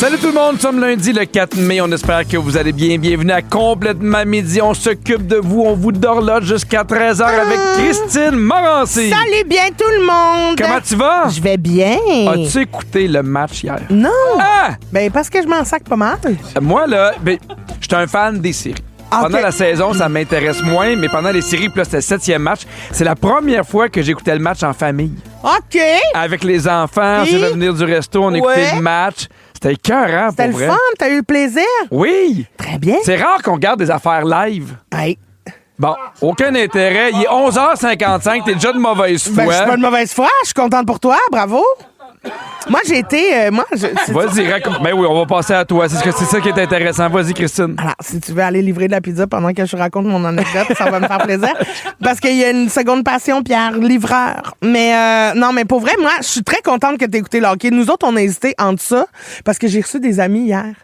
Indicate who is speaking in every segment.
Speaker 1: Salut tout le monde, nous sommes lundi le 4 mai. On espère que vous allez bien. Bienvenue à Complètement Midi. On s'occupe de vous. On vous dorlote jusqu'à 13h avec Christine Morancy.
Speaker 2: Salut bien tout le monde!
Speaker 1: Comment tu vas?
Speaker 2: Je vais bien.
Speaker 1: As-tu écouté le match hier?
Speaker 2: Non!
Speaker 1: Ah!
Speaker 2: Ben, parce que je m'en sac pas mal.
Speaker 1: Moi, là, je suis un fan des séries.
Speaker 2: Ah,
Speaker 1: Pendant
Speaker 2: ok.
Speaker 1: la saison, ça m'intéresse moins, mais pendant les séries, puis là, c'était le 7e match. C'est la première fois que j'écoutais le match en famille.
Speaker 2: OK!
Speaker 1: Avec les enfants, on
Speaker 2: Puis?
Speaker 1: s'est fait venir du resto, on écoutait
Speaker 2: Ouais.
Speaker 1: le match. C'était écœurant,
Speaker 2: C'était
Speaker 1: pour
Speaker 2: le
Speaker 1: vrai.
Speaker 2: fun? T'as eu le plaisir?
Speaker 1: Oui!
Speaker 2: Très bien.
Speaker 1: C'est rare qu'on regarde des affaires live.
Speaker 2: Hey.
Speaker 1: Bon, aucun intérêt. Il est 11h55, t'es déjà de mauvaise foi.
Speaker 2: Ben, je suis pas de mauvaise foi. Je suis contente pour toi. Bravo. Moi, j'ai été...
Speaker 1: Vas-y, raconte. Ben oui, on va passer à toi. C'est ça qui est intéressant. Vas-y, Christine.
Speaker 2: Alors, si tu veux aller livrer de la pizza pendant que je raconte mon anecdote, ça va me faire plaisir. Parce qu'il y a une seconde passion, Pierre, livreur. Mais non, mais pour vrai, moi, je suis très contente que tu aies écouté le hockey. Nous autres, on a hésité entre ça, parce que j'ai reçu des amis hier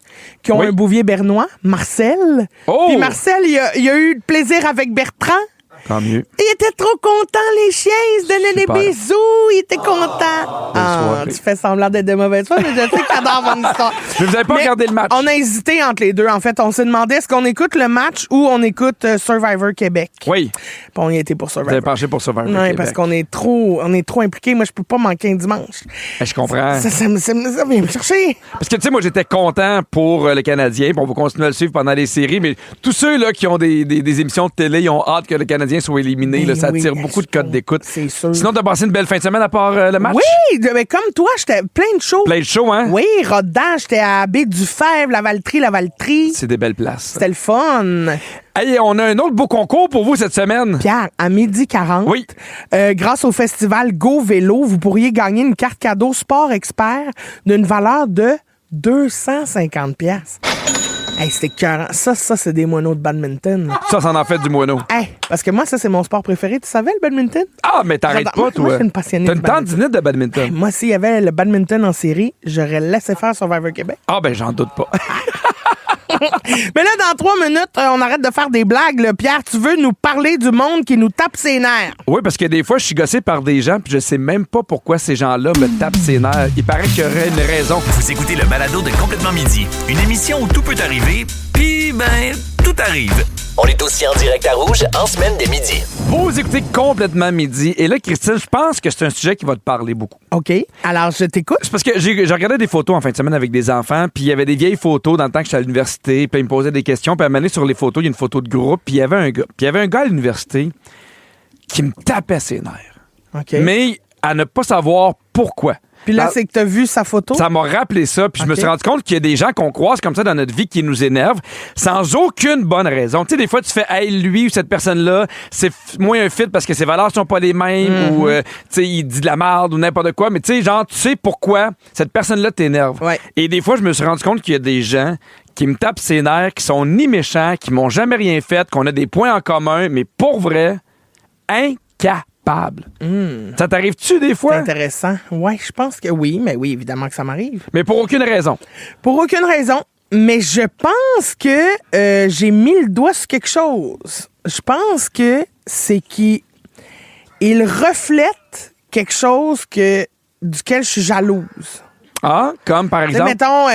Speaker 2: qui ont
Speaker 1: Oui.
Speaker 2: un bouvier bernois, Marcel.
Speaker 1: Oh!
Speaker 2: Puis Marcel, il a eu le plaisir avec Bertrand.
Speaker 1: Tant mieux.
Speaker 2: Il était trop content, les chiens. Ils se donnaient
Speaker 1: Super.
Speaker 2: des bisous. Il était content.
Speaker 1: soirée.
Speaker 2: Tu fais semblant d'être de mauvaise foi, mais je sais que t'adores mon histoire.
Speaker 1: Mais vous avez pas
Speaker 2: Mais
Speaker 1: regardé le match.
Speaker 2: On a hésité entre les deux. En fait, on s'est demandé est-ce qu'on écoute le match ou on écoute Survivor Québec.
Speaker 1: Oui.
Speaker 2: Puis on y était pour
Speaker 1: Vous avez
Speaker 2: Survivor.
Speaker 1: penché pour Survivor
Speaker 2: Oui,
Speaker 1: Québec.
Speaker 2: parce qu'on est trop impliqués. Moi, je peux pas manquer un dimanche.
Speaker 1: Je comprends.
Speaker 2: Ça vient me chercher.
Speaker 1: Parce que, tu sais, moi, j'étais content pour le Canadien. Puis on va continuer à le suivre pendant les séries. Mais tous ceux là, qui ont des émissions de télé, ils ont hâte que le Canadien soit éliminé. Là, ça
Speaker 2: oui,
Speaker 1: attire
Speaker 2: bien
Speaker 1: beaucoup de
Speaker 2: sûr.
Speaker 1: codes d'écoute.
Speaker 2: C'est sûr.
Speaker 1: Sinon, t'as passé une belle fin de semaine à part le match?
Speaker 2: Oui, mais comme toi, j'étais plein de shows.
Speaker 1: Plein de show, hein?
Speaker 2: Oui, Rodin, j'étais à Baie-du-Fèvre, Lavaltrie.
Speaker 1: C'est des belles places.
Speaker 2: C'était le fun.
Speaker 1: Hey, on a un autre beau concours pour vous cette semaine.
Speaker 2: Pierre, à 12h40,
Speaker 1: Oui.
Speaker 2: grâce au festival Go Vélo, vous pourriez gagner une carte cadeau Sport Expert d'une valeur de 250 pièces. Hey, c'était écœurant. Ça, c'est des moineaux de badminton.
Speaker 1: Ça en fait du moineau.
Speaker 2: Hey, parce que moi, ça, c'est mon sport préféré. Tu savais, le badminton?
Speaker 1: Ah, mais t'arrêtes
Speaker 2: J'adore.
Speaker 1: pas, toi.
Speaker 2: Moi, je suis une passionnée
Speaker 1: T'as
Speaker 2: de
Speaker 1: une tendinite de badminton.
Speaker 2: Moi, s'il y avait le badminton en série, j'aurais laissé faire Survivor Québec.
Speaker 1: Ah, ben, j'en doute pas.
Speaker 2: Mais là, dans 3 minutes, on arrête de faire des blagues. Là. Pierre, tu veux nous parler du monde qui nous tape ses nerfs?
Speaker 1: Oui, parce que des fois, je suis gossé par des gens, puis je sais même pas pourquoi ces gens-là me tapent ses nerfs. Il paraît qu'il y aurait une raison.
Speaker 3: Vous écoutez le balado de Complètement Midi, une émission où tout peut arriver, puis ben, tout arrive. On est aussi en direct à Rouge en semaine dès midi.
Speaker 1: Vous écoutez Complètement Midi. Et là, Christine, je pense que c'est un sujet qui va te parler beaucoup.
Speaker 2: OK. Alors, je t'écoute.
Speaker 1: C'est parce que j'ai regardé des photos en fin de semaine avec des enfants, puis il y avait des vieilles photos dans le temps que j'étais à l'université, puis ils me posaient des questions, puis à un moment donné, sur les photos, il y a une photo de groupe, puis il y avait un gars. Puis il y avait un gars à l'université qui me tapait ses nerfs.
Speaker 2: OK.
Speaker 1: Mais à ne pas savoir pourquoi.
Speaker 2: Puis là,
Speaker 1: Dans-
Speaker 2: c'est que t'as vu sa photo?
Speaker 1: Ça m'a rappelé ça, puis je me
Speaker 2: OK.
Speaker 1: suis rendu compte qu'il y a des gens qu'on croise comme ça dans notre vie qui nous énervent sans aucune bonne raison. Tu sais, des fois, tu fais « Hey, lui ou cette personne-là, c'est moins un fit parce que ses valeurs sont pas les mêmes ou, tu sais, il dit de la merde ou n'importe quoi. » Mais tu sais, genre, tu sais pourquoi cette personne-là t'énerve.
Speaker 2: Ouais.
Speaker 1: Et des fois, je me suis rendu compte qu'il y a des gens qui me tapent ses nerfs, qui sont ni méchants, qui m'ont jamais rien fait, qu'on a des points en commun, mais pour vrai, incapables. Ça t'arrive-tu des
Speaker 2: C'est
Speaker 1: fois?
Speaker 2: intéressant. Oui, je pense que oui, mais oui, évidemment que ça m'arrive.
Speaker 1: Mais pour aucune raison.
Speaker 2: Pour aucune raison. Mais je pense que j'ai mis le doigt sur quelque chose. Je pense que c'est qu'il reflète quelque chose duquel je suis jalouse.
Speaker 1: Ah, comme par
Speaker 2: Tu sais,
Speaker 1: exemple?
Speaker 2: mettons,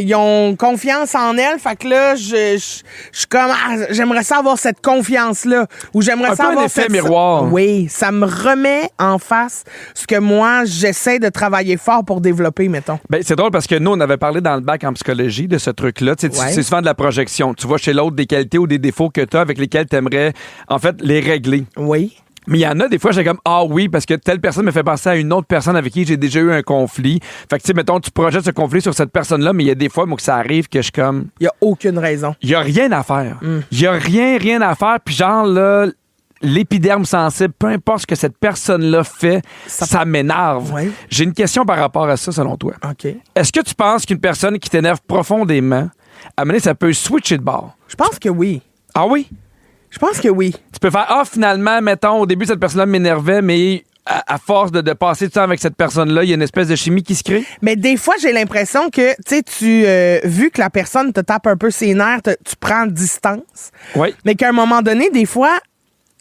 Speaker 2: ils ont confiance en elle, fait que là, je suis comme, j'aimerais ça avoir cette confiance-là, ou j'aimerais
Speaker 1: Un
Speaker 2: ça
Speaker 1: peu un
Speaker 2: avoir
Speaker 1: effet
Speaker 2: cette...
Speaker 1: miroir.
Speaker 2: Oui, ça me remet en face ce que moi, j'essaie de travailler fort pour développer, mettons.
Speaker 1: Ben, c'est drôle parce que nous, on avait parlé dans le bac en psychologie de ce truc-là. Tu sais,
Speaker 2: Ouais.
Speaker 1: c'est souvent de la projection. Tu vois chez l'autre des qualités ou des défauts que tu as avec lesquels tu aimerais, en fait, les régler.
Speaker 2: Oui.
Speaker 1: Mais il y en a des fois, j'ai comme ah oui, parce que telle personne me fait penser à une autre personne avec qui j'ai déjà eu un conflit. Fait que, tu sais, mettons, tu projettes ce conflit sur cette personne-là, mais il y a des fois, moi, que ça arrive que je suis comme.
Speaker 2: Il n'y a aucune raison.
Speaker 1: Il y a rien à faire. Il y a rien à faire. Puis, genre, là, l'épiderme sensible, peu importe ce que cette personne-là fait, ça m'énerve.
Speaker 2: Ouais.
Speaker 1: J'ai une question par rapport à ça, selon toi.
Speaker 2: OK.
Speaker 1: Est-ce que tu penses qu'une personne qui t'énerve profondément, à un moment donné, ça peut switcher de bord?
Speaker 2: Je pense que oui.
Speaker 1: Ah oui?
Speaker 2: Je pense que oui.
Speaker 1: Tu peux faire, finalement, mettons, au début, cette personne-là m'énervait, mais à force de passer du temps avec cette personne-là, il y a une espèce de chimie qui se crée?
Speaker 2: Mais des fois, j'ai l'impression que, tu sais, vu que la personne te tape un peu ses nerfs, tu prends distance.
Speaker 1: Oui.
Speaker 2: Mais qu'à un moment donné, des fois,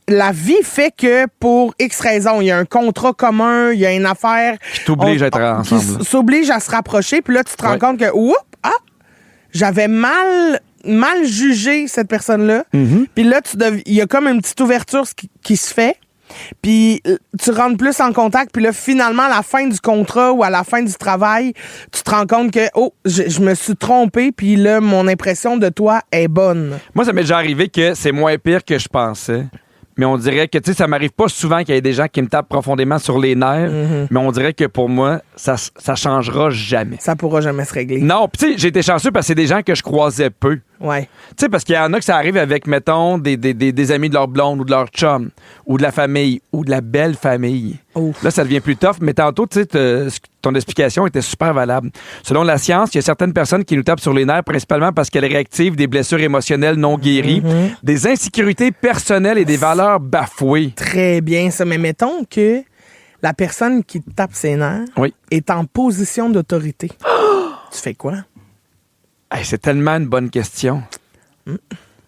Speaker 2: la vie fait que pour X raisons, il y a un contrat commun, il y a une affaire.
Speaker 1: Qui t'oblige à être ensemble.
Speaker 2: Qui s'oblige à se rapprocher, puis là, tu te rends
Speaker 1: Ouais.
Speaker 2: compte que, oups, j'avais mal jugé cette personne-là. Puis là, il y a comme une petite ouverture qui se fait. Puis tu rentres plus en contact, puis là, finalement, à la fin du contrat ou à la fin du travail, tu te rends compte que, je me suis trompé, puis là, mon impression de toi est bonne.
Speaker 1: Moi, ça m'est déjà arrivé que c'est moins pire que je pensais. Mais on dirait que, tu sais, ça m'arrive pas souvent qu'il y ait des gens qui me tapent profondément sur les nerfs, mais on dirait que pour moi, ça changera jamais.
Speaker 2: Ça pourra jamais se régler.
Speaker 1: Non, puis tu sais, j'ai été chanceux parce que c'est des gens que je croisais peu.
Speaker 2: Ouais.
Speaker 1: Tu sais, parce qu'il y en a que ça arrive avec, mettons, des amis de leur blonde ou de leur chum, ou de la famille, ou de la belle famille.
Speaker 2: Ouf.
Speaker 1: Là, ça devient plus tough, mais tantôt, tu sais, ton explication était super valable. Selon la science, il y a certaines personnes qui nous tapent sur les nerfs, principalement parce qu'elles réactivent des blessures émotionnelles non guéries, des insécurités personnelles et des valeurs bafouées.
Speaker 2: Très bien, ça. Mais mettons que la personne qui te tape ses nerfs est en position d'autorité. Tu fais quoi?
Speaker 1: Hey, c'est tellement une bonne question.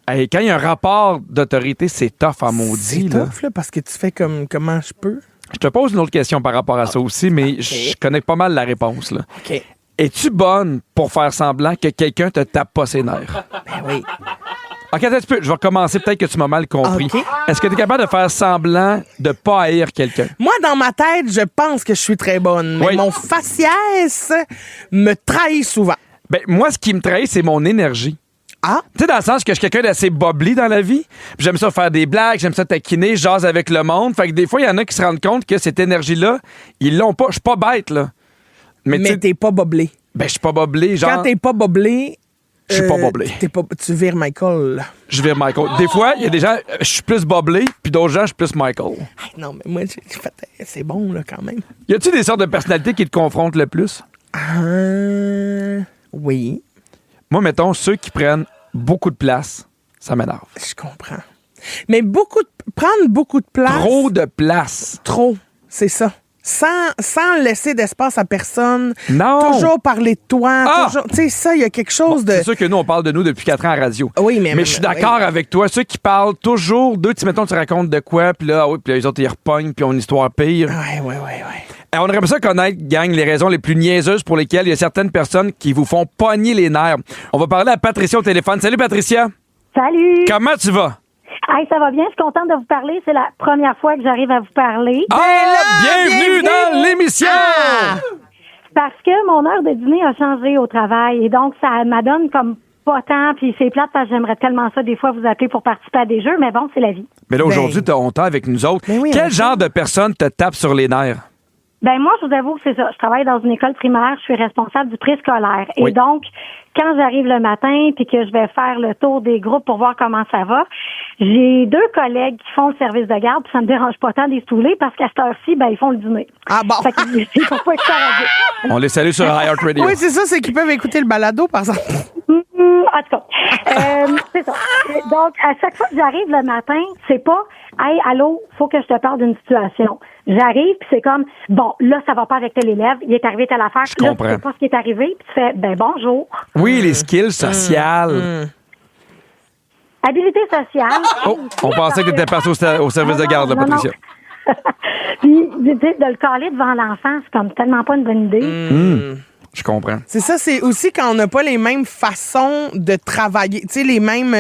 Speaker 1: Hey, quand il y a un rapport d'autorité, c'est tough en maudit.
Speaker 2: C'est tough, là, parce que tu fais comme comment je peux.
Speaker 1: Je te pose une autre question par rapport à ça aussi, mais je connais pas mal la réponse. Là.
Speaker 2: OK.
Speaker 1: Es-tu bonne pour faire semblant que quelqu'un te tape pas ses nerfs?
Speaker 2: Ben oui.
Speaker 1: OK, attends un petit peu. Je vais recommencer. Peut-être que tu m'as mal compris.
Speaker 2: OK.
Speaker 1: Est-ce que tu es capable de faire semblant de pas haïr quelqu'un?
Speaker 2: Moi, dans ma tête, je pense que je suis très bonne. Mais mon faciès me trahit souvent.
Speaker 1: Ben, moi, ce qui me trahit, c'est mon énergie.
Speaker 2: Ah?
Speaker 1: Tu sais, dans le sens que je suis quelqu'un d'assez bubbly dans la vie. Puis j'aime ça faire des blagues, j'aime ça taquiner, je jase avec le monde. Fait que des fois, il y en a qui se rendent compte que cette énergie-là, ils l'ont pas. Je suis pas bête, là.
Speaker 2: Mais t'es pas boblé.
Speaker 1: Ben, je suis pas boblé. Genre,
Speaker 2: Quand t'es pas boblé...
Speaker 1: je suis pas boblé.
Speaker 2: Tu vires Michael.
Speaker 1: Je vire Michael. Des fois, il y a des gens, je suis plus boblé, puis d'autres gens, je suis plus Michael.
Speaker 2: Hey, non, mais moi, c'est bon, là, quand même.
Speaker 1: Y a-tu des sortes de personnalités qui te confrontent le plus?
Speaker 2: Oui.
Speaker 1: Moi, mettons, ceux qui prennent beaucoup de place, ça m'énerve.
Speaker 2: Je comprends. Mais prendre beaucoup de place...
Speaker 1: Trop de place.
Speaker 2: Trop, c'est ça. Sans laisser d'espace à personne.
Speaker 1: Non.
Speaker 2: Toujours parler de toi. Toujours, tu sais, ça, il y a quelque chose de...
Speaker 1: C'est sûr que nous, on parle de nous depuis 4 ans à radio.
Speaker 2: Oui, mais
Speaker 1: je suis d'accord avec toi. Ceux qui parlent toujours d'eux, mettons, tu racontes de quoi, puis là, puis les autres, ils repognent, puis ont une histoire pire.
Speaker 2: Ouais.
Speaker 1: On aimerait ça connaître, gang, les raisons les plus niaiseuses pour lesquelles il y a certaines personnes qui vous font pogner les nerfs. On va parler à Patricia au téléphone. Salut, Patricia.
Speaker 4: Salut.
Speaker 1: Comment tu vas?
Speaker 4: Hey, ça va bien, je suis contente de vous parler. C'est la première fois que j'arrive à vous parler.
Speaker 1: Bienvenue dans l'émission!
Speaker 4: Parce que mon heure de dîner a changé au travail et donc ça m'adonne comme pas tant, puis c'est plate parce que j'aimerais tellement ça des fois vous appeler pour participer à des jeux, mais bon, c'est la vie.
Speaker 1: Mais là, aujourd'hui, on t'a avec nous autres.
Speaker 2: Oui,
Speaker 1: quel genre de personne te tape sur les nerfs?
Speaker 4: Ben moi, je vous avoue que c'est ça. Je travaille dans une école primaire, je suis responsable du préscolaire.
Speaker 1: Oui.
Speaker 4: Et donc, quand j'arrive le matin puis que je vais faire le tour des groupes pour voir comment ça va, j'ai 2 collègues qui font le service de garde, puis ça me dérange pas tant de les saouler parce qu'à cette heure-ci, ben ils font le dîner.
Speaker 2: Ah bon?
Speaker 4: Fait qu'il faut pas être courageux.
Speaker 1: On les salue sur iHeartRadio.
Speaker 2: Oui, c'est ça, c'est qu'ils peuvent écouter le balado, par exemple.
Speaker 4: En tout cas, c'est ça. Donc, à chaque fois que j'arrive le matin, c'est pas « Hey, allô, faut que je te parle d'une situation ». J'arrive, puis c'est comme « Bon, là, ça va pas avec tel élève, il est arrivé telle affaire. »
Speaker 1: Je comprends.
Speaker 4: Là, tu sais pas ce qui est arrivé, puis tu fais « Ben, bonjour ».
Speaker 1: Oui, les skills sociales.
Speaker 4: Habilité sociale.
Speaker 1: Oh, on pensait que tu étais passé au service de garde, là,
Speaker 4: Non, non.
Speaker 1: Patricia.
Speaker 4: Puis, tu sais, de le caler devant l'enfant, c'est comme tellement pas une bonne idée.
Speaker 1: Je comprends.
Speaker 2: C'est ça, c'est aussi quand on n'a pas les mêmes façons de travailler, tu sais, les mêmes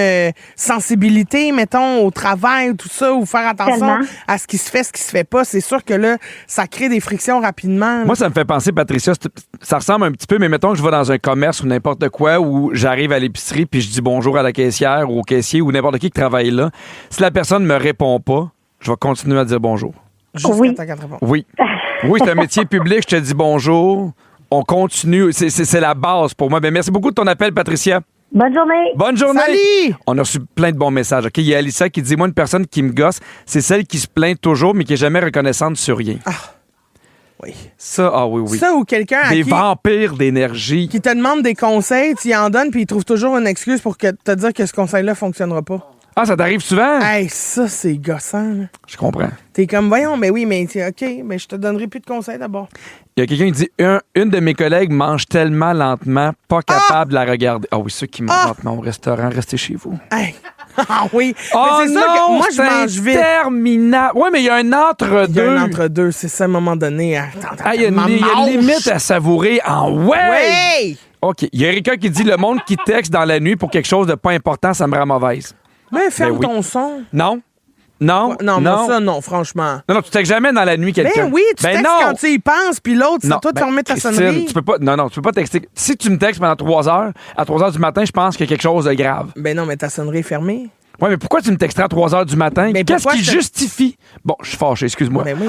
Speaker 2: sensibilités, mettons, au travail, tout ça, ou faire attention
Speaker 4: Tellement.
Speaker 2: à ce qui se fait, ce qui se fait pas. C'est sûr que là, ça crée des frictions rapidement.
Speaker 1: Moi, ça me fait penser, Patricia, ça ressemble un petit peu, mais mettons que je vais dans un commerce ou n'importe quoi, où j'arrive à l'épicerie puis je dis bonjour à la caissière ou au caissier ou n'importe qui travaille là. Si la personne me répond pas, je vais continuer à dire bonjour.
Speaker 2: Jusqu'à
Speaker 4: Oui.
Speaker 2: temps qu'elle te réponde.
Speaker 1: Oui. Oui, c'est un métier public, je te dis bonjour. On continue. C'est la base pour moi. Ben, merci beaucoup de ton appel, Patricia.
Speaker 4: Bonne journée.
Speaker 1: Bonne journée.
Speaker 2: Salut!
Speaker 1: On a reçu plein de bons messages. OK, il y a Alissa qui dit, moi, une personne qui me gosse, c'est celle qui se plaint toujours, mais qui est jamais reconnaissante sur rien.
Speaker 2: Oui.
Speaker 1: Ça, oui.
Speaker 2: Ça ou quelqu'un à
Speaker 1: Des
Speaker 2: qui,
Speaker 1: vampires d'énergie.
Speaker 2: qui te demande des conseils, tu y en donnes, puis il trouve toujours une excuse pour te dire que ce conseil-là fonctionnera pas.
Speaker 1: Ah, ça t'arrive souvent?
Speaker 2: Hey, ça, c'est gossant, là.
Speaker 1: Je comprends.
Speaker 2: T'es comme, voyons, mais oui, mais OK, mais je te donnerai plus de conseils d'abord.
Speaker 1: Il y a quelqu'un qui dit, une de mes collègues mange tellement lentement, pas capable de la regarder. Ah oui, ceux qui mangent lentement au restaurant, restez chez vous.
Speaker 2: Hey. Ah oui.
Speaker 1: Oh
Speaker 2: Mais c'est sûr
Speaker 1: non,
Speaker 2: que moi, je mange vite.
Speaker 1: interminable. Oui, mais il y a un entre-deux.
Speaker 2: Il y a un entre-deux, c'est ça, à un moment donné. Attends,
Speaker 1: Ah, il y a une limite à savourer en ouais!
Speaker 2: Ouais!
Speaker 1: OK. Il y a Erika qui dit le monde qui texte dans la nuit pour quelque chose de pas important, ça me rend mauvaise.
Speaker 2: Mais ferme
Speaker 1: oui.
Speaker 2: ton son.
Speaker 1: Non. Non.
Speaker 2: Non, mais ça, non, franchement.
Speaker 1: Non, tu textes jamais dans la nuit quelqu'un.
Speaker 2: Ben oui, tu textes quand tu y penses, puis l'autre, c'est toi de fermer ta sonnerie.
Speaker 1: Tu peux pas, non, tu peux pas texter. Si tu me textes pendant 3 heures, à 3 heures du matin, je pense qu'il y a quelque chose de grave.
Speaker 2: Ben non, mais ta sonnerie est fermée.
Speaker 1: Oui, mais pourquoi tu me texterais à 3 heures du matin?
Speaker 2: Mais
Speaker 1: qu'est-ce qui justifie... Bon, je suis fâché, excuse-moi.
Speaker 2: Ben oui.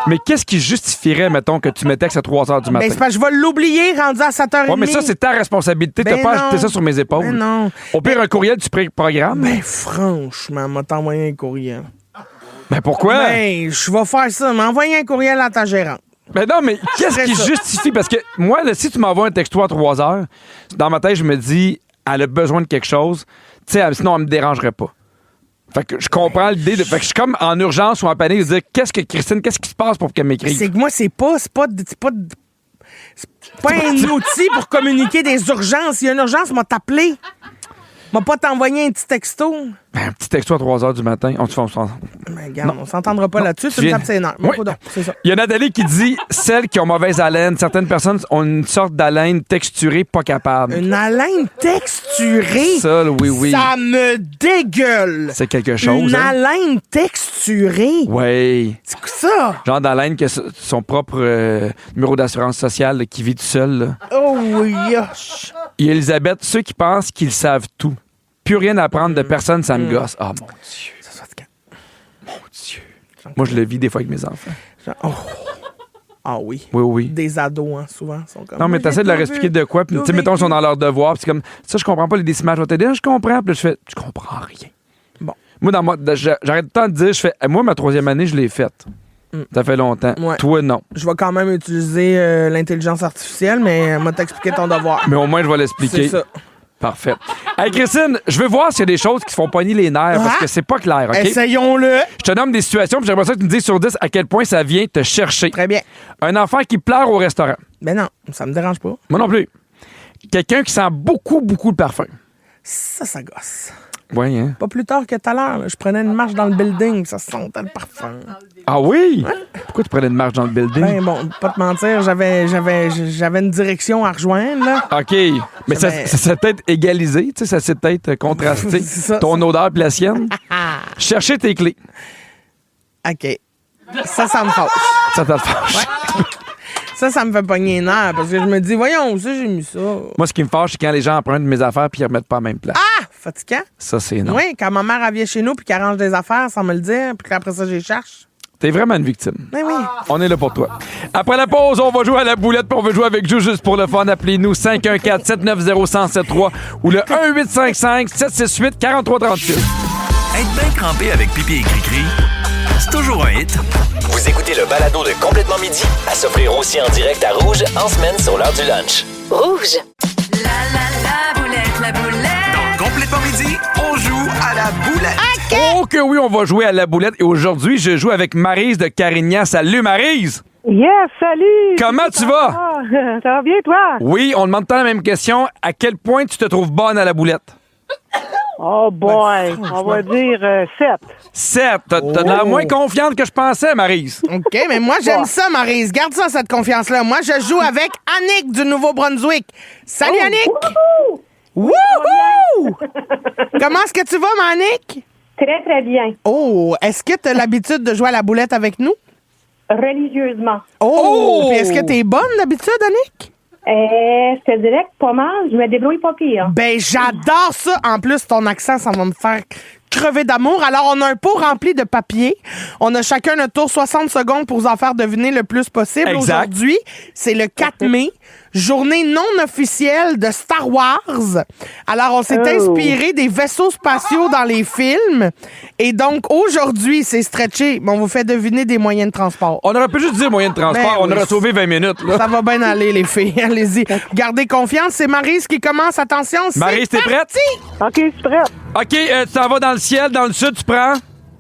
Speaker 1: Mais qu'est-ce qui justifierait, mettons, que tu me textes à 3 heures du matin?
Speaker 2: Ben c'est parce que je vais l'oublier rendu à 7h30.
Speaker 1: Oui, mais ça, c'est ta responsabilité. T'as pas ajouté ça sur mes épaules.
Speaker 2: Ben non.
Speaker 1: Au pire, un courriel, tu programmes.
Speaker 2: Ben franchement, m'a t'envoyer un courriel.
Speaker 1: Ben pourquoi?
Speaker 2: Ben, je vais faire ça. M'envoyer un courriel à ta gérante.
Speaker 1: Ben non, mais qu'est-ce qui justifie? Parce que moi, là, si tu m'envoies un texto à 3 heures, dans ma tête, je me dis, elle a besoin de quelque chose. Tu sais, sinon, elle me dérangerait pas. Fait que je comprends l'idée. Fait que je suis comme en urgence ou en panique de dire, Christine, qu'est-ce qui se passe pour qu'elle m'écrive?
Speaker 2: C'est que moi, c'est pas un outil pour communiquer des urgences. Il y a une urgence, m'a t'appeler. M'a pas t'envoyer un petit texto.
Speaker 1: Ben, un petit texto à 3 heures du matin, on se fait ensemble.
Speaker 2: Ben, regarde, on s'entendra pas là-dessus. Tu me tapes ses nerfs.
Speaker 1: Oui.
Speaker 2: C'est ça.
Speaker 1: Il y a Nathalie qui dit celles qui ont mauvaise haleine. Certaines personnes ont une sorte d'haleine texturée, pas capable.
Speaker 2: Une haleine texturée.
Speaker 1: Ça, oui.
Speaker 2: Ça me dégueule.
Speaker 1: C'est quelque chose.
Speaker 2: Une
Speaker 1: hein?
Speaker 2: haleine texturée.
Speaker 1: Oui.
Speaker 2: C'est quoi ça?
Speaker 1: Genre d'haleine que son propre numéro d'assurance sociale là, qui vit tout seul. Là.
Speaker 2: Oh, yosh.
Speaker 1: Et Elisabeth, ceux qui pensent qu'ils savent tout. Plus rien à apprendre de personne, ça me gosse. Ah, mon Dieu.
Speaker 2: Ça soit de...
Speaker 1: Mon Dieu. Moi, je le vis des fois avec mes enfants.
Speaker 2: Oh. Ah oui.
Speaker 1: Oui.
Speaker 2: Des ados, hein, souvent, sont comme...
Speaker 1: Non, mais t'essaies de leur expliquer de quoi. Puis, tu sais, mettons, ils sont dans leur devoir. Puis c'est comme, ça, je comprends pas les décimages. Je vais te dire, je comprends. Puis là, je fais, tu comprends rien.
Speaker 2: Bon.
Speaker 1: Moi, j'arrête tout le temps de dire, je fais, moi, ma 3e année, je l'ai faite. Ça fait longtemps.
Speaker 2: Ouais.
Speaker 1: Toi, non.
Speaker 2: Je vais quand même utiliser l'intelligence artificielle, mais moi t'expliquer ton devoir.
Speaker 1: Mais au moins, je vais l'expliquer.
Speaker 2: C'est ça.
Speaker 1: Parfait. Hey, Christine, je veux voir s'il y a des choses qui se font pogner les nerfs parce que c'est pas clair, OK?
Speaker 2: Essayons-le.
Speaker 1: Je te nomme des situations, puis j'aimerais ça que tu me dises sur 10 à quel point ça vient te chercher.
Speaker 2: Très bien.
Speaker 1: Un enfant qui pleure au restaurant.
Speaker 2: Ben non, ça me dérange pas.
Speaker 1: Moi non plus. Quelqu'un qui sent beaucoup de parfum.
Speaker 2: Ça gosse.
Speaker 1: Oui, hein?
Speaker 2: Pas plus tard que tout à l'heure, là, je prenais une marche dans le building, ça sentait le parfum.
Speaker 1: Ah oui? Pourquoi tu prenais une marche dans le building?
Speaker 2: Ben bon, pas te mentir, j'avais une direction à rejoindre, là.
Speaker 1: OK. Mais ça s'est peut-être égalisé, tu sais, ça s'est peut-être contrasté.
Speaker 2: Ça,
Speaker 1: ton odeur puis la sienne. Chercher tes clés.
Speaker 2: OK. Ça me fâche.
Speaker 1: Ça te fâche.
Speaker 2: Ouais. Ça me fait pogner les nerfs parce que je me dis, voyons, où ça, j'ai mis ça.
Speaker 1: Moi, ce qui me fâche, c'est quand les gens empruntent mes affaires puis ils remettent pas à la même place.
Speaker 2: Ah! Fatigant?
Speaker 1: Ça, c'est non.
Speaker 2: Oui, quand ma mère elle vient chez nous puis qu'elle range des affaires sans me le dire, puis qu'après ça, je les cherche.
Speaker 1: T'es vraiment une victime.
Speaker 2: Ben oui.
Speaker 1: On est là pour toi. Après la pause, on va jouer à la boulette puis on veut jouer avec Jou juste pour le fun. Appelez-nous 514-790-1073 ou le 1-855-768-4338.
Speaker 3: Être bien crampé avec pipi et cri-cri, c'est toujours un hit. Vous écoutez le balado de Complètement Midi à s'offrir aussi en direct à Rouge en semaine sur l'heure du lunch.
Speaker 5: Rouge.
Speaker 6: La boulette.
Speaker 3: Dans Complètement Midi, on joue à la boulette.
Speaker 1: Oh que oui, on va jouer à la boulette. Et aujourd'hui, je joue avec Maryse de Carignan. Salut Maryse!
Speaker 7: Yes, salut!
Speaker 1: Comment tu vas?
Speaker 7: Ça va bien, toi?
Speaker 1: Oui, on demande tant la même question. À quel point tu te trouves bonne à la boulette?
Speaker 7: Oh boy, on va dire 7.
Speaker 1: 7. T'as de l'air moins confiante que je pensais, Maryse.
Speaker 2: OK, mais moi, j'aime ça, Maryse. Garde ça, cette confiance-là. Moi, je joue avec Annick du Nouveau-Brunswick. Salut, Annick! Wouhou! Comment est-ce que tu vas, ma Annick?
Speaker 4: Très, très bien.
Speaker 2: Oh, est-ce que tu as l'habitude de jouer à la boulette avec nous?
Speaker 4: Religieusement.
Speaker 2: Oh! Puis est-ce que t'es bonne d'habitude, Annick?
Speaker 4: Je te dirais que pas mal. Je me débrouille pas pire.
Speaker 2: Ben, j'adore ça. En plus, ton accent, ça va me faire crever d'amour. Alors, on a un pot rempli de papier. On a chacun notre tour 60 secondes pour vous en faire deviner le plus possible.
Speaker 1: Exact.
Speaker 2: Aujourd'hui, c'est le 4 mai, journée non officielle de Star Wars. Alors, on s'est inspiré des vaisseaux spatiaux dans les films. Et donc, aujourd'hui, c'est stretché, mais on vous fait deviner des moyens de transport.
Speaker 1: On aurait pu juste dire moyen de transport.
Speaker 2: Ben
Speaker 1: on
Speaker 2: oui.
Speaker 1: aurait sauvé 20 minutes. Là.
Speaker 2: Ça va bien aller, les filles. Allez-y. Gardez confiance. C'est Maryse qui commence. Attention, c'est
Speaker 1: Maryse, t'es prête?
Speaker 7: OK, je suis prête.
Speaker 1: OK, tu t'en vas dans le ciel, dans le sud, tu prends?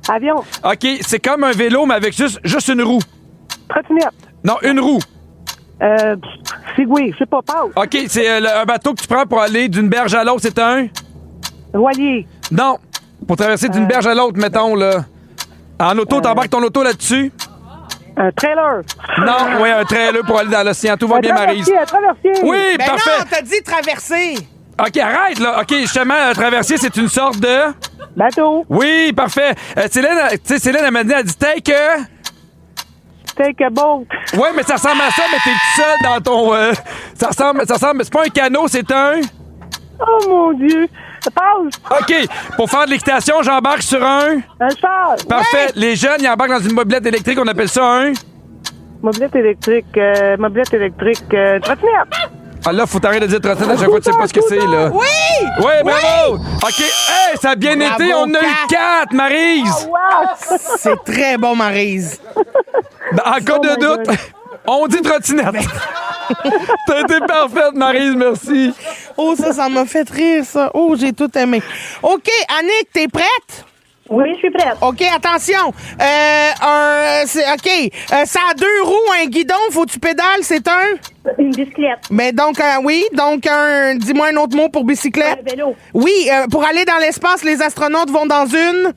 Speaker 7: Avion,
Speaker 1: OK, c'est comme un vélo, mais avec juste une roue.
Speaker 7: trottinette,
Speaker 1: Non, une roue.
Speaker 7: Segway, je sais pas, passe.
Speaker 1: OK, c'est un bateau que tu prends pour aller d'une berge à l'autre, c'est un?
Speaker 7: Voilier,
Speaker 1: Non. Pour traverser d'une berge à l'autre, mettons, là. En auto, t'embarques ton auto là-dessus?
Speaker 7: Un trailer.
Speaker 1: Non, oui, un trailer pour aller dans l'océan. Tout va bien, Maryse.
Speaker 7: Un traversier.
Speaker 1: Oui,
Speaker 2: Ben
Speaker 1: parfait.
Speaker 2: non, t'as dit traverser.
Speaker 1: OK, arrête, là. OK, justement, un traversier, c'est une sorte de...
Speaker 7: Bateau.
Speaker 1: Oui, parfait. Célène, tu sais, Célène, elle m'a dit, elle dit, take
Speaker 7: Take a boat.
Speaker 1: Oui, mais ça ressemble à ça, mais t'es tout seul dans ton... ça ressemble, c'est pas un canot, c'est un...
Speaker 7: Oh mon Dieu. Passe.
Speaker 1: OK, pour faire de l'équitation, j'embarque sur un...
Speaker 7: Un cheval.
Speaker 1: Parfait. Les jeunes, ils embarquent dans une mobilette électrique, on appelle ça un...
Speaker 7: Mobilette électrique. Trottinette.
Speaker 1: Ah là, faut t'arrêter de dire trottinette à chaque fois, tu sais pas ce que c'est, là.
Speaker 2: Oui!
Speaker 1: Oui, bravo! OK, hey, ça a bien
Speaker 2: Bravo,
Speaker 1: été, on a eu 4, Maryse!
Speaker 2: C'est très bon, Maryse.
Speaker 1: En cas de doute, on dit trottinette. T'as été parfaite, Maryse, merci.
Speaker 2: Oh, ça m'a fait rire, ça. Oh, j'ai tout aimé. OK, Annick, t'es prête?
Speaker 4: Oui, je suis prête.
Speaker 2: OK, attention. OK. Ça a 2 roues, un guidon, faut que tu pédales, c'est un?
Speaker 4: Une bicyclette.
Speaker 2: Mais donc, oui. Donc, dis-moi un autre mot pour bicyclette.
Speaker 4: Un vélo.
Speaker 2: Oui, pour aller dans l'espace, les astronautes vont dans une...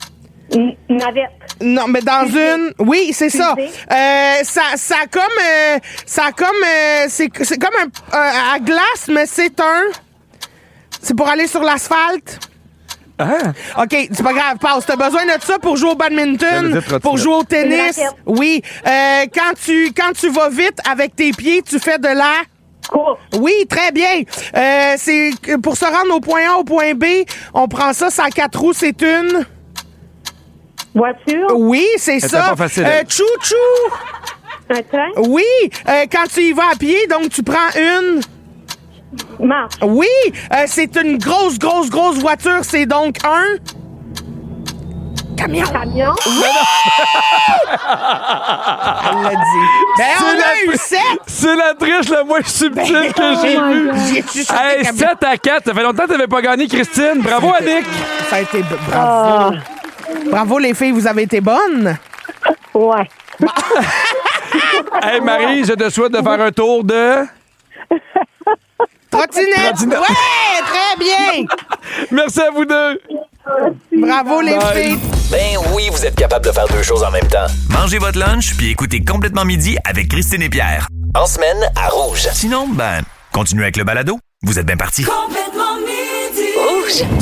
Speaker 4: Une navette.
Speaker 2: Non, mais dans une... Oui, c'est ça. Ça a comme... c'est comme un... à glace, mais c'est un... C'est pour aller sur l'asphalte.
Speaker 1: Ah.
Speaker 2: OK, c'est pas grave, passe. T'as besoin de ça pour jouer au badminton,
Speaker 1: J'allais dire
Speaker 2: pour jouer au tennis.
Speaker 4: Une raquette.
Speaker 2: Oui. Quand tu vas vite avec tes pieds, tu fais de la...
Speaker 4: Course.
Speaker 2: Oui, très bien. C'est pour se rendre au point A au point B, on prend ça, ça a 4 roues, c'est une...
Speaker 4: Voiture.
Speaker 2: Oui, c'est
Speaker 1: c'était
Speaker 2: ça.
Speaker 1: pas facile.
Speaker 2: Chou-chou.
Speaker 4: Un train.
Speaker 2: Oui, quand tu y vas à pied, donc tu prends une...
Speaker 4: Marche.
Speaker 2: Oui, c'est une grosse voiture, c'est donc un... Camion.
Speaker 4: Camion.
Speaker 2: Elle l'a dit. Ben,
Speaker 1: C'est
Speaker 2: on a
Speaker 1: la-
Speaker 2: eu 7.
Speaker 1: C'est la triche la moins subtile que j'ai vue.
Speaker 2: J'ai juste
Speaker 1: Hey,
Speaker 2: camion.
Speaker 1: 7 à 4. Ça fait longtemps que t'avais pas gagné, Christine. Bravo, Annick.
Speaker 2: Ça a été... Bravo. Bravo, les filles, vous avez été bonnes.
Speaker 7: Ouais.
Speaker 1: Hey, Marie, je te souhaite de faire un tour de...
Speaker 2: Trottinette. Ouais, très bien.
Speaker 1: Merci à vous deux.
Speaker 2: Bravo, les
Speaker 1: Bye.
Speaker 2: filles.
Speaker 3: Ben oui, vous êtes capable de faire deux choses en même temps. Mangez votre lunch puis écoutez Complètement Midi avec Christine et Pierre. En semaine, à Rouge. Sinon, ben, continuez avec le balado. Vous êtes bien partis.
Speaker 6: Complètement midi.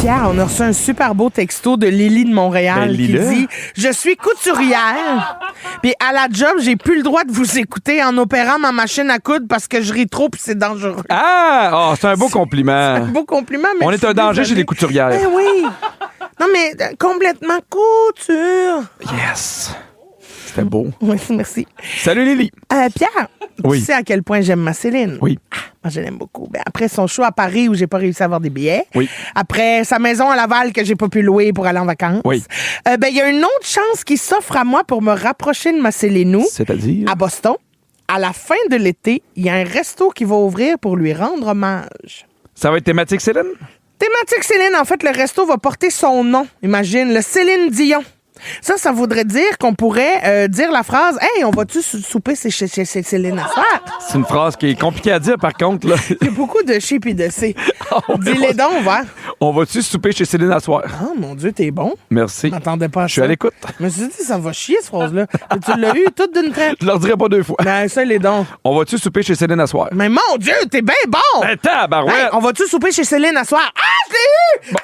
Speaker 2: Pierre, on a reçu un super beau texto de Lily de Montréal
Speaker 1: Ben,
Speaker 2: qui
Speaker 1: lis-le.
Speaker 2: dit « Je suis couturière, puis à la job, j'ai plus le droit de vous écouter en opérant ma machine à coudre parce que je ris trop puis c'est dangereux.
Speaker 1: Ah, c'est un beau compliment. »
Speaker 2: Beau compliment, mais
Speaker 1: On
Speaker 2: je
Speaker 1: est
Speaker 2: suis
Speaker 1: un danger
Speaker 2: désolée.
Speaker 1: chez les couturières.
Speaker 2: Ben oui. Non, mais complètement couture.
Speaker 1: Yes. C'était beau.
Speaker 2: Oui, merci.
Speaker 1: Salut, Lily.
Speaker 2: Pierre,
Speaker 1: Oui.
Speaker 2: tu sais à quel point j'aime ma Céline?
Speaker 1: Oui.
Speaker 2: Moi, je l'aime beaucoup. Ben, après son show à Paris où j'ai pas réussi à avoir des billets.
Speaker 1: Oui.
Speaker 2: Après sa maison à Laval que j'ai pas pu louer pour aller en vacances.
Speaker 1: Oui.
Speaker 2: Ben, il y a une autre chance qui s'offre à moi pour me rapprocher de ma Célinou.
Speaker 1: C'est-à-dire?
Speaker 2: À Boston. À la fin de l'été, il y a un resto qui va ouvrir pour lui rendre hommage.
Speaker 1: Ça va être thématique, Céline?
Speaker 2: Thématique Céline, en fait, le resto va porter son nom. Imagine, le Céline Dion. Ça voudrait dire qu'on pourrait dire la phrase « Hey, on va-tu souper chez Céline à soir? »
Speaker 1: C'est une phrase qui est compliquée à dire, par contre. Là.
Speaker 2: Il y a beaucoup de chi pis de c. Dis-les donc, va.
Speaker 1: On va-tu souper chez Céline à soir?
Speaker 2: Oh mon Dieu, t'es bon.
Speaker 1: Merci.
Speaker 2: Je m'attendais pas à ça.
Speaker 1: Je suis à l'écoute.
Speaker 2: Je me suis dit, ça va chier, cette phrase-là. Et tu l'as eu toute d'une traite.
Speaker 1: Je leur dirai pas deux fois.
Speaker 2: Ben, ça, les dons.
Speaker 1: On va-tu souper chez Céline à soir?
Speaker 2: Mais mon Dieu, t'es bien bon!
Speaker 1: Ben, tabarouette!
Speaker 2: Hey, on va-tu souper chez Céline à soir? Ah, je l'ai eu!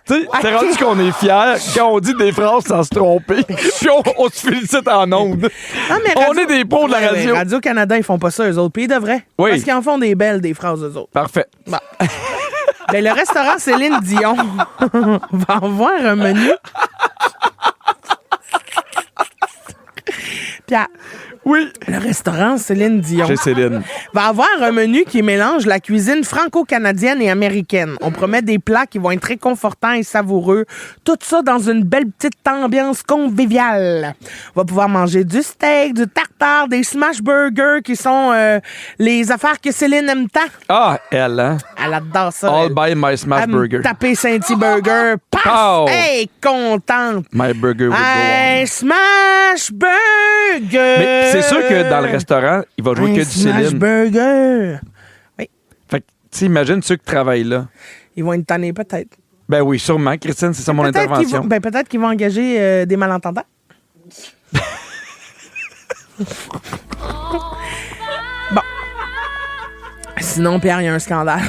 Speaker 1: Tu sais, c'est rendu qu'on est fiers quand on dit des phrases sans se tromper. Puis on se félicite en ondes.
Speaker 2: Ah, mais
Speaker 1: On est des pros de la
Speaker 2: Ouais,
Speaker 1: radio.
Speaker 2: Radio-Canada, ils font pas ça, eux autres. Puis ils devraient.
Speaker 1: Oui.
Speaker 2: Parce qu'ils en font des belles, des phrases, eux autres.
Speaker 1: Parfait.
Speaker 2: Bon. Ben, le restaurant Céline Dion va avoir un menu. Pierre,
Speaker 1: Oui.
Speaker 2: le restaurant Céline Dion
Speaker 1: Chez Céline.
Speaker 2: va avoir un menu qui mélange la cuisine franco-canadienne et américaine. On promet des plats qui vont être réconfortants et savoureux. Tout ça dans une belle petite ambiance conviviale. On va pouvoir manger du steak, du tartare, des smash burgers qui sont les affaires que Céline aime tant.
Speaker 1: Ah, elle, hein?
Speaker 2: Elle adore ça.
Speaker 1: All
Speaker 2: elle.
Speaker 1: by my smash
Speaker 2: Elle me
Speaker 1: burger.
Speaker 2: taper Saint-Y Burger. Paf!
Speaker 1: Pow!
Speaker 2: Hey, contente.
Speaker 1: My burger will go
Speaker 2: Un
Speaker 1: on.
Speaker 2: smash burger.
Speaker 1: Mais c'est sûr que dans le restaurant, il va jouer
Speaker 2: un
Speaker 1: que du
Speaker 2: smash
Speaker 1: Céline.
Speaker 2: burger. Oui,
Speaker 1: Fait que, tu imagines ceux qui travaillent là.
Speaker 2: ils vont être tannés peut-être.
Speaker 1: Ben oui, sûrement, Christine, c'est ça mon
Speaker 2: Peut-être qu'ils
Speaker 1: intervention.
Speaker 2: vont, peut-être qu'ils vont engager des malentendants. Bon. Sinon, Pierre, il y a un scandale.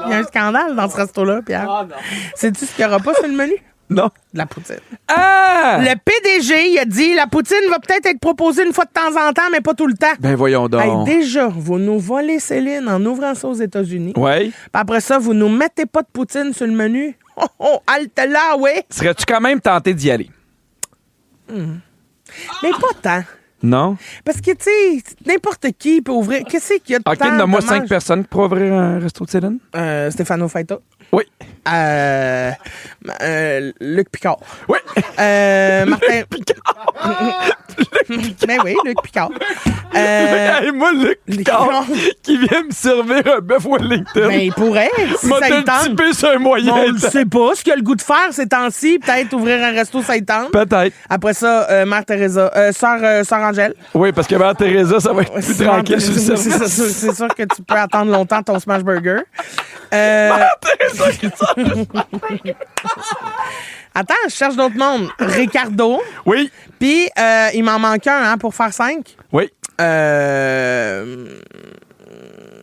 Speaker 2: Il y a un scandale dans ce resto-là, Pierre. Sais-tu ce qu'il n'y aura pas sur le menu?
Speaker 1: Non.
Speaker 2: De la poutine.
Speaker 1: Ah!
Speaker 2: Le PDG, il a dit, la poutine va peut-être être proposée une fois de temps en temps, mais pas tout le temps.
Speaker 1: Ben voyons donc.
Speaker 2: Hey, déjà, vous nous volez Céline en ouvrant ça aux États-Unis.
Speaker 1: Ouais.
Speaker 2: Puis après ça, vous nous mettez pas de poutine sur le menu. Oh, halte là, ouais.
Speaker 1: Serais-tu quand même tenté d'y aller?
Speaker 2: Mais pas tant.
Speaker 1: Non?
Speaker 2: Parce que, tu sais, n'importe qui peut ouvrir. Qu'est-ce qu'il y a de
Speaker 1: OK,
Speaker 2: tant
Speaker 1: donne-moi
Speaker 2: de
Speaker 1: 5
Speaker 2: mange?
Speaker 1: personnes pour ouvrir un resto de Céline.
Speaker 2: Stéphano Faita.
Speaker 1: Oui.
Speaker 2: Luc Picard.
Speaker 1: Oui.
Speaker 2: Martin. Mais oui, Luc Picard.
Speaker 1: Hey, moi, Luc Picard, qui vient me servir un bœuf Wellington.
Speaker 2: Mais il pourrait, si
Speaker 1: m'a
Speaker 2: ça
Speaker 1: te
Speaker 2: le tente.
Speaker 1: typé sur un moyen.
Speaker 2: On le sait pas. Ce qu'il a le goût de faire ces temps-ci, peut-être ouvrir un resto, ça y tente.
Speaker 1: Peut-être.
Speaker 2: Après ça, Mère Teresa. Sœur Angèle.
Speaker 1: Oui, parce que Mère Teresa, ça va être plus tranquille sur le service.
Speaker 2: C'est sûr que tu peux attendre longtemps ton smash burger. Attends, je cherche d'autres mondes. Ricardo.
Speaker 1: Oui.
Speaker 2: Puis, il m'en manque un pour faire 5.
Speaker 1: Oui.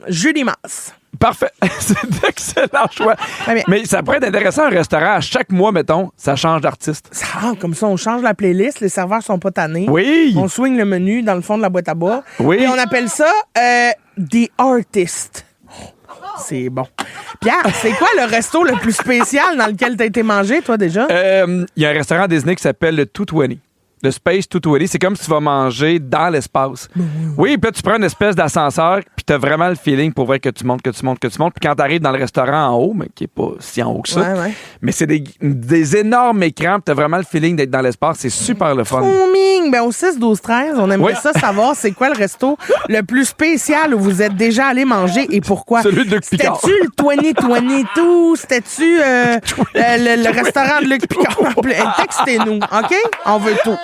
Speaker 2: Julie Masse.
Speaker 1: Parfait. C'est d'excellents choix.
Speaker 2: Très bien.
Speaker 1: Mais ça pourrait être intéressant, un restaurant. À chaque mois, mettons, ça change d'artiste.
Speaker 2: Comme ça, on change la playlist. Les serveurs sont pas tannés.
Speaker 1: Oui.
Speaker 2: On swing le menu dans le fond de la boîte à bois.
Speaker 1: Oui.
Speaker 2: Et on appelle ça The Artist. C'est bon. Pierre, c'est quoi le resto le plus spécial dans lequel t'as été mangé, toi, déjà?
Speaker 1: Il y a un restaurant à Disney qui s'appelle le 220. Le Space 220. C'est comme si tu vas manger dans l'espace. Oui, puis là, tu prends une espèce d'ascenseur, puis t'as vraiment le feeling pour voir que tu montes. Puis quand t'arrives dans le restaurant en haut, mais qui est pas si en haut que ça,
Speaker 2: Ouais.
Speaker 1: mais c'est des énormes écrans, puis t'as vraiment le feeling d'être dans l'espace. C'est super le fun.
Speaker 2: Booming! Ben, au 6-12-13, on aimerait
Speaker 1: Oui.
Speaker 2: ça savoir c'est quoi le resto le plus spécial où vous êtes déjà allé manger et pourquoi.
Speaker 1: Celui de Luc Picard.
Speaker 2: C'était-tu le 2022? C'était-tu le restaurant de Luc Picard? Textez-nous, OK? On veut tout.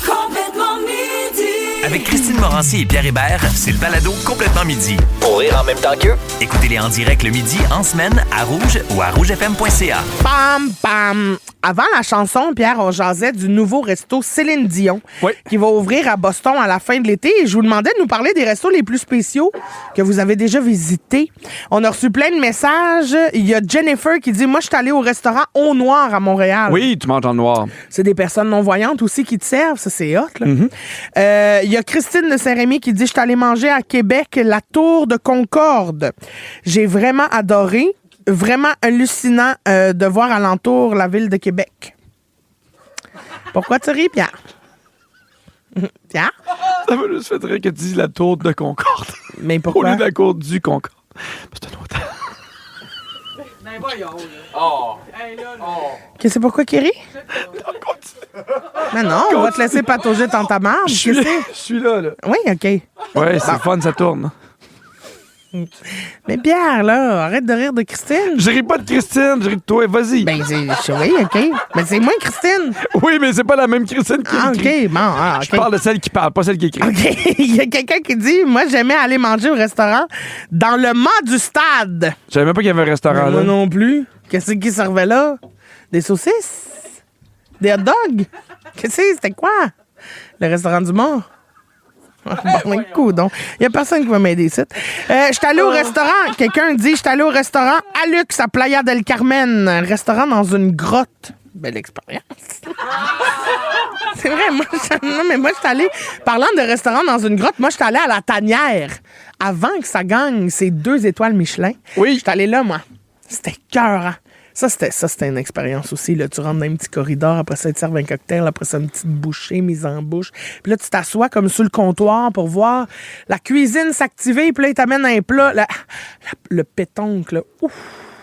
Speaker 6: Complètement midi.
Speaker 3: Avec Christine Morancy et Pierre Hébert, c'est le balado Complètement midi.
Speaker 5: Pour rire en même temps qu'eux,
Speaker 3: Écoutez-les en direct le midi, en semaine, à Rouge ou à rougefm.ca.
Speaker 2: Pam, pam. Avant la chanson, Pierre, on jasait du nouveau resto Céline Dion
Speaker 1: Oui.
Speaker 2: qui va ouvrir à Boston à la fin de l'été. Et je vous demandais de nous parler des restos les plus spéciaux que vous avez déjà visités. On a reçu plein de messages. Il y a Jennifer qui dit « Moi, je suis allée au restaurant Au Noir à Montréal. »
Speaker 1: Oui, tu manges en noir.
Speaker 2: C'est des personnes non-voyantes aussi qui te servent. Ça, c'est hot, là. Il y a Christine de Saint-Rémy qui dit « Je suis allée manger à Québec la Tour de Concorde. J'ai vraiment adoré. Vraiment hallucinant de voir alentour la ville de Québec. » Pourquoi tu ris, Pierre? Pierre?
Speaker 1: Ça m'a juste fait rire que tu dises la tour de Concorde.
Speaker 2: Mais
Speaker 1: Au
Speaker 2: pourquoi?
Speaker 1: lieu de la cour du Concorde. C'est un hôtel.
Speaker 2: Que c'est pourquoi qu'il rit? Mais non, on va te laisser patauger dans ta marde.
Speaker 1: Je suis là.
Speaker 2: Oui, OK.
Speaker 1: Ouais, c'est fun, ça tourne.
Speaker 2: Mais Pierre, là, arrête de rire de Christine.
Speaker 1: Je ris pas de Christine, je ris de toi. Vas-y.
Speaker 2: Ben, oui, OK. Mais c'est moi, Christine.
Speaker 1: Oui, mais c'est pas la même Christine qui
Speaker 2: Ah,
Speaker 1: écrit.
Speaker 2: OK, bon, OK.
Speaker 1: Je parle de celle qui parle, pas celle qui écrit.
Speaker 2: OK. Il y a quelqu'un qui dit, moi, j'aimais aller manger au restaurant dans le mât du stade.
Speaker 1: Je savais même pas qu'il y avait un restaurant
Speaker 2: Moi
Speaker 1: là.
Speaker 2: non plus. Qu'est-ce qui servait là? Des saucisses? Des hot dogs? Qu'est-ce que c'était quoi? Le restaurant du mort? Bon, coudonc. Il y a personne qui va m'aider ici. Je suis allé au restaurant. Quelqu'un dit, je suis allé au restaurant Alux à Playa del Carmen. Un restaurant dans une grotte. Belle expérience. C'est vrai, moi, moi, je suis allé, parlant de restaurant dans une grotte, moi, je suis allé à la Tanière avant que ça gagne ses 2 étoiles Michelin.
Speaker 1: Oui.
Speaker 2: Je suis allé là, moi. C'était cœur. Ça, c'était une expérience aussi. Là. Tu rentres dans un petit corridor, après ça, ils te servent un cocktail, après ça, une petite bouchée mise en bouche. Puis là, tu t'assois comme sur le comptoir pour voir la cuisine s'activer. Puis là, ils t'amènent un plat, le pétoncle. Là. Ouf!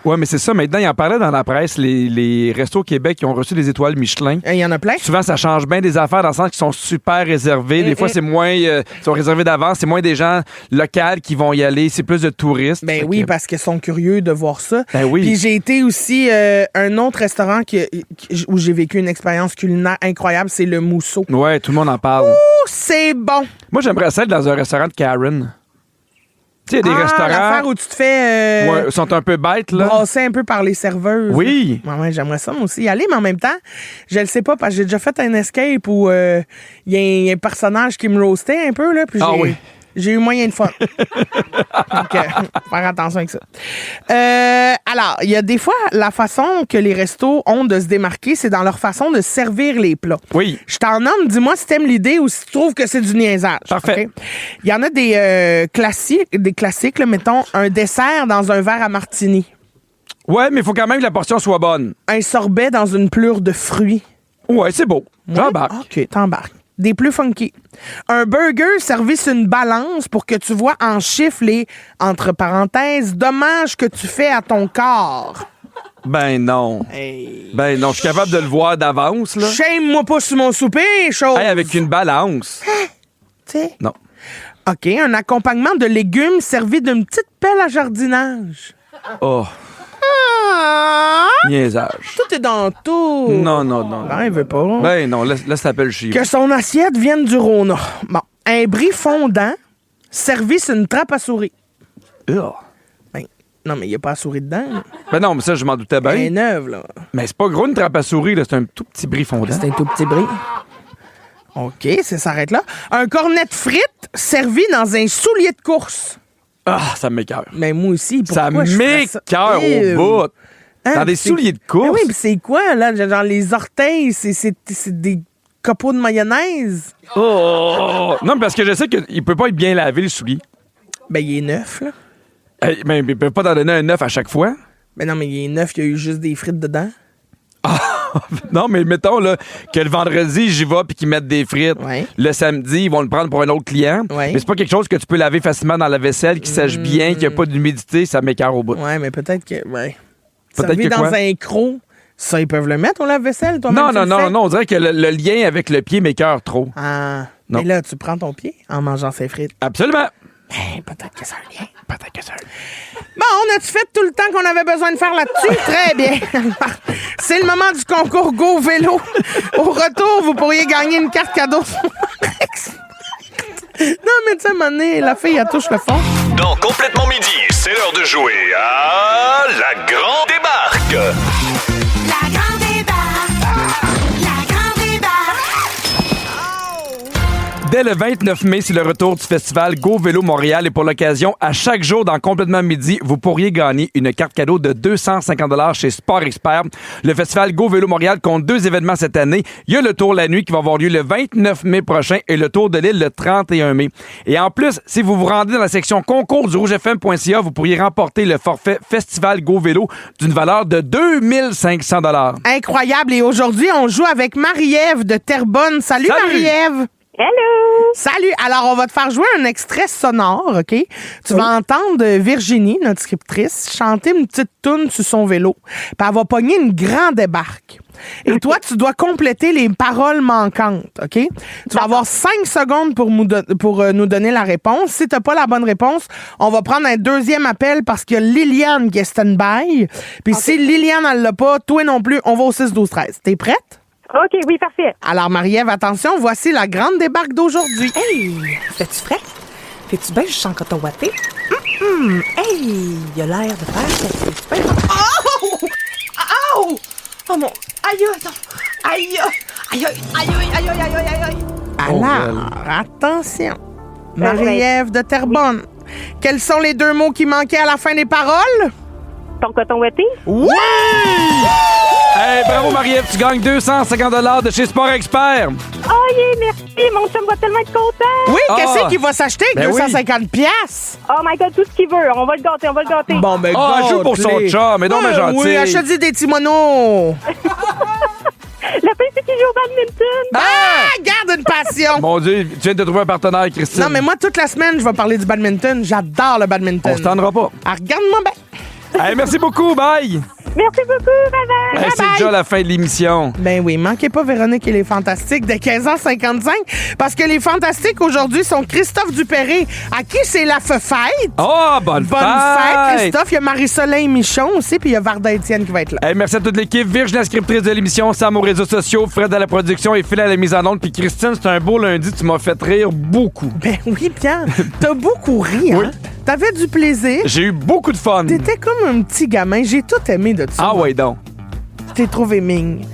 Speaker 1: Ouais, mais c'est ça. Maintenant, il en parlait dans la presse, les restos au Québec qui ont reçu des étoiles Michelin.
Speaker 2: Il y en a plein.
Speaker 1: Souvent, ça change bien des affaires dans le sens qu'ils sont super réservés. Des fois, c'est moins... ils sont réservés d'avance. C'est moins des gens locaux qui vont y aller. C'est plus de touristes.
Speaker 2: Ben
Speaker 1: Fait
Speaker 2: oui,
Speaker 1: que-
Speaker 2: parce qu'ils sont curieux de voir ça.
Speaker 1: Ben oui.
Speaker 2: Puis j'ai été aussi un autre restaurant où j'ai vécu une expérience culinaire incroyable, c'est le Mousseau.
Speaker 1: Ouais, tout le monde en parle.
Speaker 2: Ouh, c'est bon!
Speaker 1: Moi, j'aimerais ça être dans un restaurant de Karen. Tu sais, des restaurants.
Speaker 2: L'affaire où tu te fais
Speaker 1: Ouais, sont un peu bêtes, là.
Speaker 2: brasser un peu par les serveuses.
Speaker 1: Oui.
Speaker 2: Ouais, j'aimerais ça, moi aussi, y aller, mais en même temps, je le sais pas, parce que j'ai déjà fait un escape où il y a un personnage qui me roastait un peu, là, puis j'ai eu moyen de fun. Donc, faire attention avec ça. Alors, il y a des fois, la façon que les restos ont de se démarquer, c'est dans leur façon de servir les plats.
Speaker 1: Oui.
Speaker 2: Je t'en nomme, dis-moi si t'aimes l'idée ou si tu trouves que c'est du niaisage.
Speaker 1: Parfait.
Speaker 2: OK? Il y en a des classiques, là, mettons, un dessert dans un verre à martini.
Speaker 1: Ouais, mais il faut quand même que la portion soit bonne.
Speaker 2: Un sorbet dans une plure de fruits.
Speaker 1: Ouais, c'est beau. J'embarque.
Speaker 2: OK, t'embarques. Des plus funky. Un burger servi sur une balance pour que tu vois en chiffres les, entre parenthèses, dommages que tu fais à ton corps.
Speaker 1: Ben non. Ben non, je suis capable de le voir d'avance, là.
Speaker 2: Shame-moi pas sur mon souper, chose.
Speaker 1: Hey, avec une balance.
Speaker 2: Tu sais.
Speaker 1: Non.
Speaker 2: OK, un accompagnement de légumes servi d'une petite pelle à jardinage.
Speaker 1: Oh,
Speaker 2: Ah!
Speaker 1: niaisage.
Speaker 2: Tout est dans tout.
Speaker 1: Non.
Speaker 2: Ben, il veut pas.
Speaker 1: Ben non, laisse t'appeler chez vous.
Speaker 2: Que son assiette vienne du Rona. Bon, un brie fondant servi sur une trappe à souris.
Speaker 1: Ugh.
Speaker 2: Ben, non, mais il n'y a pas à souris dedans. Là.
Speaker 1: Ben non, mais ça, je m'en doutais bien.
Speaker 2: Elle est neuve, là.
Speaker 1: Mais c'est pas gros une trappe à souris, là. C'est un tout petit brie fondant.
Speaker 2: C'est un tout petit brie. OK, ça s'arrête là. Un cornet de frites servi dans un soulier de course.
Speaker 1: Ah, ça m'écoeure.
Speaker 2: Mais moi aussi,
Speaker 1: Ça
Speaker 2: pourquoi je ferais ça?
Speaker 1: m'écoeure
Speaker 2: Ew.
Speaker 1: au bout.
Speaker 2: Hein,
Speaker 1: Dans des
Speaker 2: c'est-
Speaker 1: souliers de course.
Speaker 2: Mais oui, puis c'est quoi, là? Genre, les orteils, c'est des copeaux de mayonnaise.
Speaker 1: Oh! Non, mais parce que je sais qu'il peut pas être bien lavé, le soulier.
Speaker 2: Ben, il est neuf, là.
Speaker 1: Hey, mais il peut pas t'en donner un neuf à chaque fois.
Speaker 2: Ben non, mais il est neuf, il y a eu juste des frites dedans.
Speaker 1: Non, mais mettons là, que le vendredi, j'y vais puis qu'ils mettent des frites.
Speaker 2: Ouais.
Speaker 1: Le samedi, ils vont le prendre pour un autre client.
Speaker 2: Ouais.
Speaker 1: Mais c'est pas quelque chose que tu peux laver facilement dans la vaisselle, qui sèche bien, qu'il n'y a pas d'humidité, ça m'écoeure au bout.
Speaker 2: Ouais, mais peut-être que. Ouais.
Speaker 1: Peut-être
Speaker 2: Servi
Speaker 1: que
Speaker 2: dans
Speaker 1: quoi?
Speaker 2: un croc, ça, ils peuvent le mettre au lave-vaisselle, toi
Speaker 1: Non, on dirait que le lien avec le pied m'écoeure trop.
Speaker 2: Ah.
Speaker 1: Non.
Speaker 2: Mais là, tu prends ton pied en mangeant ses frites.
Speaker 1: Absolument.
Speaker 2: Ben, peut-être que ça a un lien.
Speaker 1: Peut-être que ça.
Speaker 2: Bon, on a-tu fait tout le temps qu'on avait besoin de faire là-dessus? Très bien. C'est le moment du concours Go Vélo. Au retour, vous pourriez gagner une carte cadeau. Non, mais tu sais, à un moment donné, la fille, elle touche le fond.
Speaker 3: Dans Complètement Midi, c'est l'heure de jouer à la Grande Débarque.
Speaker 6: La grande débarque. La grande débarque.
Speaker 1: Dès le 29 mai, c'est le retour du festival Go Vélo Montréal et pour l'occasion, à chaque jour dans Complètement Midi, vous pourriez gagner une carte cadeau de 250 $ chez Sport Expert. Le festival Go Vélo Montréal compte 2 événements cette année. Il y a le Tour la nuit qui va avoir lieu le 29 mai prochain et le Tour de l'île le 31 mai. Et en plus, si vous vous rendez dans la section concours du rougefm.ca, vous pourriez remporter le forfait Festival Go Vélo d'une valeur de 2500 $.
Speaker 2: Incroyable. Et aujourd'hui, on joue avec Marie-Ève de Terrebonne. Salut. Marie-Ève.
Speaker 4: Hello!
Speaker 2: Salut! Alors, on va te faire jouer un extrait sonore, OK? Tu vas entendre Virginie, notre scriptrice, chanter une petite toune sur son vélo. Puis elle va pogner une grande débarque. Et toi, tu dois compléter les paroles manquantes, OK? Tu vas avoir 5 secondes pour nous donner la réponse. Si t'as pas la bonne réponse, on va prendre un deuxième appel parce qu'il y a Liliane qui est stand-by. Puis si Liliane, elle l'a pas, toi non plus, on va au 6-12-13. T'es prête?
Speaker 4: OK, oui, parfait.
Speaker 2: Alors, Marie-Ève, attention, voici la grande débarque d'aujourd'hui.
Speaker 5: Hey, fais-tu frais? Fais-tu bien juste en coton watté? Hey, il a l'air de faire ça. Oh! Oh! Oh mon... Aïe, aïe, aïe, aïe, aïe, aïe, aïe, aïe, aïe, aïe.
Speaker 2: Alors, attention. Marie-Ève de Terrebonne. Quels sont les 2 mots qui manquaient à la fin des paroles?
Speaker 4: Ton coton ouetté?
Speaker 2: Oui!
Speaker 1: Hey, bravo Marie-Ève, tu gagnes 250 $ de chez Sport Expert.
Speaker 4: Oh, yeah, merci. Mon chum va tellement être content.
Speaker 2: Oui,
Speaker 1: Ah.
Speaker 2: qu'est-ce qu'il va s'acheter avec
Speaker 1: Ben oui.
Speaker 2: 250 piastres?
Speaker 4: Oh my God, tout ce qu'il veut. On va le gâter, on va le gâter.
Speaker 2: Bon, ben,
Speaker 1: Ah, joue pour son
Speaker 2: gâte-les.
Speaker 1: chum, mais donc, mais gentil.
Speaker 2: Oui, achète-y des timonos.
Speaker 4: Le pire, c'est qu'il joue au badminton.
Speaker 2: Ah, garde une passion.
Speaker 1: Mon Dieu, tu viens de trouver un partenaire, Christine.
Speaker 2: Non, mais moi, toute la semaine, je vais parler du badminton. J'adore le badminton.
Speaker 1: On se tendra pas.
Speaker 2: Ah, regarde-moi bien.
Speaker 1: Hey, merci beaucoup, bye.
Speaker 4: Merci beaucoup, bye-bye.
Speaker 1: Hey, c'est déjà la fin de l'émission.
Speaker 2: Ben oui, manquez pas Véronique et les Fantastiques de 15h55 parce que les Fantastiques aujourd'hui sont Christophe Dupéré, à qui c'est la fête.
Speaker 1: Oh, bonne
Speaker 2: Bonne fête, Christophe. Il y a Marie-Soleil Michon aussi, puis il y a Varda Étienne qui va être là.
Speaker 1: Hey, merci à toute l'équipe. Virginie, la scriptrice de l'émission, Sam aux réseaux sociaux, Fred à la production et Phil à la mise en onde. Puis Christine, c'est un beau lundi. Tu m'as fait rire beaucoup.
Speaker 2: Ben oui, Pierre. T'as beaucoup ri, hein?
Speaker 1: Oui.
Speaker 2: T'avais du plaisir.
Speaker 1: J'ai eu beaucoup de fun.
Speaker 2: T'étais comme un petit gamin. J'ai tout aimé de ça.
Speaker 1: Ah ouais, donc.
Speaker 2: Je t'ai trouvé ming.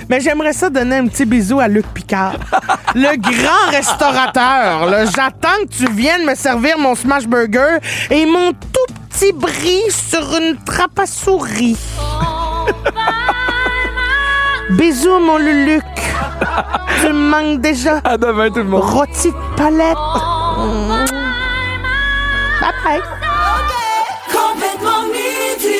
Speaker 2: Mais j'aimerais ça donner un petit bisou à Luc Picard, le grand restaurateur. Là. J'attends que tu viennes me servir mon smash burger et mon tout petit brie sur une trappe à souris. Bisous, mon Luluc. Tu me manques déjà.
Speaker 1: À demain, tout le monde.
Speaker 2: Rôti de palette. Bye bye.
Speaker 6: Complètement midi.